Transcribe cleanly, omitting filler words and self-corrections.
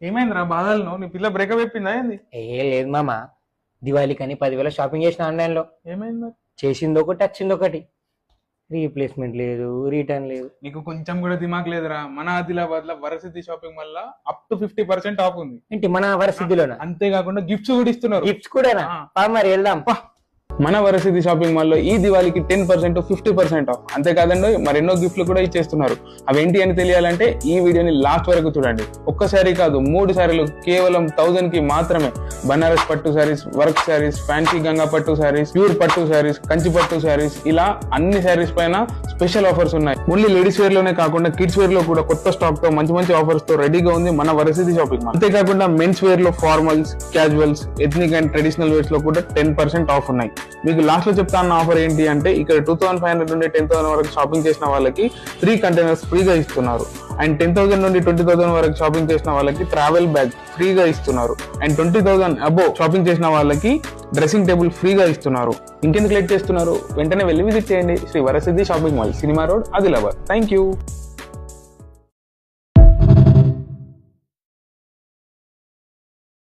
ఏమైందిరా బాధలను? నీ పిల్ల బ్రేకప్ చెప్పిందా ఏంది? ఏ లేదు మామ, దివాళీకి అని 10,000 షాపింగ్ చేసిన ఆన్లైన్లో. ఏమైంది మరి? చేసింది ఒకటి వచ్చింది ఒకటి, రీప్లేస్మెంట్ లేదు, రిటర్న్ లేదు. నీకు కొంచెం కూడా దిమాగ్ లేదురా. మన ఆదిలాబాద్ లో వరసిద్ధి షాపింగ్ వల్ల అప్ టు 50% ఆఫ్ ఉంది. ఏంటి మన వరసిద్ధిలోనా? అంతేకాకుండా గిఫ్ట్స్ కూడా ఇస్తున్నారు. గిఫ్ట్స్ కూడానా? మరి వెళ్దాం. మన వరసిద్ధి షాపింగ్ మాల్ లో ఈ దివాళీకి 10% 50% ఆఫ్. అంతేకాదండి మరెన్నో గిఫ్ట్లు కూడా ఇచ్చేస్తున్నారు. అవేంటి అని తెలియాలంటే ఈ వీడియోని లాస్ట్ వరకు చూడండి. ఒక్కసారి కాదు 3 సారీలు కేవలం 1000 కి మాత్రమే. బనారస్ పట్టు శారీస్, వర్క్ శారీస్, ఫ్యాన్సీ గంగా పట్టు శారీస్, ప్యూర్ పట్టు శారీస్, కంచి పట్టు శారీస్, ఇలా అన్ని శారీస్ పైన స్పెషల్ ఆఫర్స్ ఉన్నాయి. ఓన్లీ లేడీస్ వేర్ లోనే కాకుండా కిడ్స్ వేర్ లో కూడా కొత్త స్టాక్ తో మంచి మంచి ఆఫర్స్ తో రెడీగా ఉంది మన వరసిద్ధి షాపింగ్ మాల్. అంతేకాకుండా మెన్స్ వేర్ లో formals, casuals, ethnic and traditional wears లో కూడా 10% ఆఫ్ ఉన్నాయి. మీకు లాస్ట్ లో చెప్తాన్న ఆఫర్ ఏంటి అంటే ఇక్కడ 2500 నుండి 10,000 వరకు షాపింగ్ చేసిన వాళ్ళకి 3 కంటైనర్స్ ఫ్రీగా ఇస్తున్నారు. అండ్ 10,000 నుండి 20,000 వరకు షాపింగ్ చేసిన వాళ్ళకి ట్రావెల్ బ్యాగ్ ఫ్రీగా ఇస్తున్నారు. అండ్ 20,000 అబోవ్ షాపింగ్ చేసిన వాళ్ళకి డ్రెస్సింగ్ టేబుల్ ఫ్రీగా ఇస్తున్నారు. ఇంకెందుకు లేట్ చేస్తున్నారు? వెంటనే వెళ్ళి విజిట్ చేయండి Shri Varasiddhi shopping mall, cinema road, Adilabad. Thank you.